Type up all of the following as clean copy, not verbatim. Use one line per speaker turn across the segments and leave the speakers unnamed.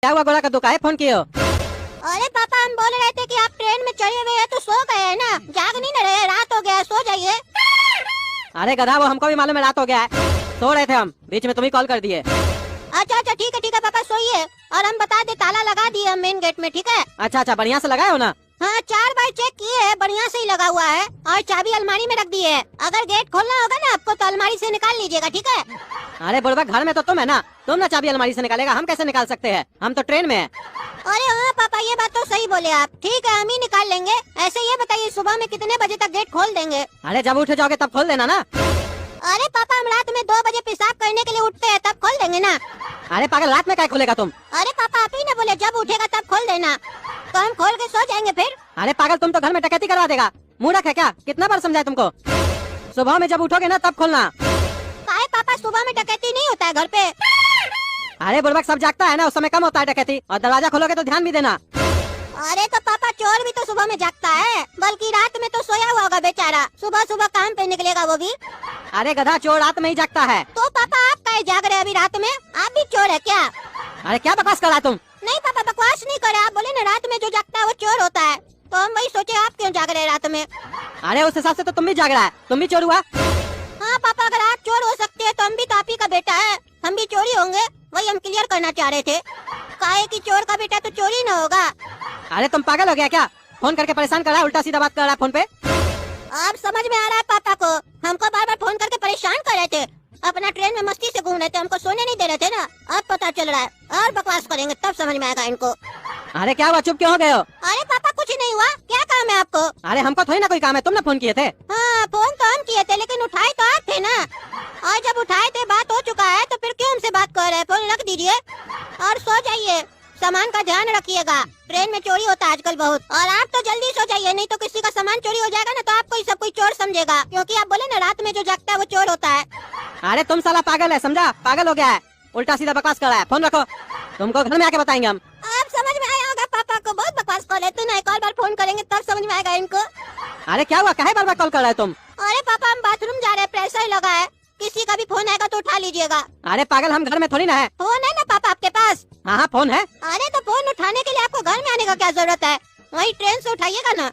क्या हुआ गोला कद्दू, काहे फोन किए हो?
अरे पापा, हम बोल रहे थे कि आप ट्रेन में चढ़े हुए हैं तो सो गए हैं ना, जाग नहीं ना रहे, रात हो गया है, सो जाइए।
अरे गधा, वो हमको भी मालूम है रात हो गया है, सो रहे थे हम, बीच में तुम्ही कॉल कर दिए।
अच्छा अच्छा, ठीक है पापा, सोइए। और हम बता दे, ताला लगा दिए हम मेन गेट में, ठीक है?
अच्छा अच्छा, बढ़िया से लगाए हो ना?
हाँ, 4 बार चेक किए है, बढ़िया से ही लगा हुआ है। और चाबी अलमारी में रख दी है, अगर गेट खोलना होगा ना आपको तो अलमारी से निकाल लीजिएगा, ठीक है?
अरे बुढ़वा, घर में तो तुम है ना, तुम ना चाबी अलमारी से निकालेगा, हम कैसे निकाल सकते हैं, हम तो ट्रेन में है।
अरे हाँ पापा, ये बात तो सही बोले आप, ठीक है हम ही निकाल लेंगे। ऐसे ये बताइए, सुबह में कितने बजे तक गेट खोल देंगे?
अरे जब उठ जाओगे तब खोल देना ना।
अरे पापा, हम रात में 2 बजे पेशाब करने के लिए उठते हैं, तब खोल देंगे ना।
अरे पागल, रात में क्या खोलेगा तुम?
अरे पापा, आप ही ना बोले जब उठेगा तब खोल देना, तो हम खोल के सो जाएंगे फिर।
अरे पागल, तुम तो घर में डकैती करवा देगा, मूर्ख है क्या? कितना बार समझाए तुमको, सुबह में जब उठोगे ना तब खोलना।
काहे पापा, सुबह में डकैती नहीं होता है घर पे?
अरे बुढ़वा, सब जागता है ना, उस समय कम होता है डकैती, और दरवाजा खोलोगे तो ध्यान भी देना।
अरे तो पापा, चोर भी तो सुबह में जागता है, बल्कि रात में तो सोया हुआ होगा बेचारा, सुबह सुबह काम पे निकलेगा वो भी।
अरे गधा, चोर रात में ही जागता है।
तो पापा, आप काहे जाग रहे हैं अभी रात में? आप भी चोर है क्या?
अरे क्या बकवास कर रहा है तुम?
नहीं पापा, बकवास नहीं करे, आप बोले ना रात में जो जागता है वो चोर होता है, तो हम वही सोचे आप क्यों जाग रहे हैं रात में।
अरे उस हिसाब से तो तुम भी जाग रहा है, तुम भी चोर हुआ।
हाँ पापा, अगर आप चोर हो सकते हैं तो हम भी तो आप ही का बेटा है, हम भी चोरी होंगे, वही हम क्लियर करना चाह रहे थे। काहे कि चोर का बेटा तो चोरी न होगा।
अरे तुम पागल हो गया क्या? फोन करके परेशान कर रहा है, उल्टा सीधा बात कर रहा है फोन पे।
अब समझ में आ रहा है पापा को, हमको बार बार फोन करके परेशान कर रहे थे, अपना ट्रेन में मस्ती से घूम रहे थे, हमको सोने नहीं दे रहे थे ना, अब पता चल रहा है। और बकवास करेंगे तब समझ में आएगा इनको।
अरे क्या हुआ, चुप क्यों हो गए हो?
अरे पापा, कुछ नहीं हुआ, क्या काम है आपको?
अरे हमको थोड़ी ना कोई काम है, तुम ना फोन किए थे।
हाँ, फोन तो हम किए थे, लेकिन उठाए तो आप थे ना, और जब उठाए थे बात हो चुका है, तो फिर क्यों हमसे बात कर रहे हैं? फोन रख दीजिए और सो जाइए, सामान का ध्यान रखिएगा, ट्रेन में चोरी होता है आजकल बहुत। और आप तो जल्दी सो जाइए, नहीं तो किसी का सामान चोरी हो जाएगा ना तो आपको ही सब कोई चोर समझेगा, क्योंकि आप बोले ना रात में जो जागता है वो चोर होता है।
अरे तुम साला पागल है, समझा? पागल हो गया है, उल्टा सीधा बकवास कर रहा है। फोन रखो, तुमको घर में आके बताएंगे हम।
आप समझ में आया होगा पापा को, बहुत बकवास कर लेते ना, एक और बार फोन करेंगे तब समझ में आएगा इनको।
अरे क्या हुआ, काहे बार बार कॉल कर रहे हो तुम?
अरे पापा, हम बाथरूम जा रहे हैं, प्रेशर ही लगा है, किसी का भी फोन आएगा तो उठा लीजिएगा।
अरे पागल, हम घर में थोड़ी ना है।
फोन है ना पापा आपके पास?
हाँ हाँ फोन है।
अरे तो फोन उठाने के लिए आपको घर में आने का क्या जरूरत है, वही ट्रेन से उठाइएगा ना।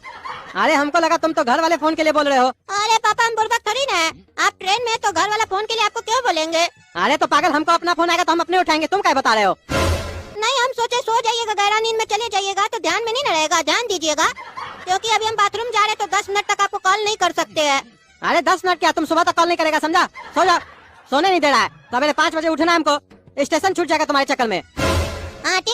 अरे हमको लगा तुम तो घर वाले फोन के लिए बोल रहे हो।
अरे पापा, हम बुड़बक थोड़ी ना है, आप ट्रेन में तो घर वाला फोन के लिए आपको क्यों बोलेंगे?
अरे तो पागल, हमको अपना फोन आएगा तो हम अपने उठाएंगे, तुम क्या बता रहे हो?
नहीं, हम सोचे सो जाइएगा, गहरा नींद में चले जाइएगा तो ध्यान में नहीं न रहेगा, ध्यान दीजिएगा, क्योंकि अभी हम बाथरूम जा रहे हैं तो 10 मिनट तक आपको कॉल नहीं कर सकते हैं।
अरे 10 मिनट क्या, तुम सुबह तक कॉल नहीं करेगा, समझा? सो जाओ, सोने नहीं दे रहा है, सवेरे 5 बजे उठना है हमको, स्टेशन छूट जाएगा तुम्हारे चक्कर में।
हाँ ठीक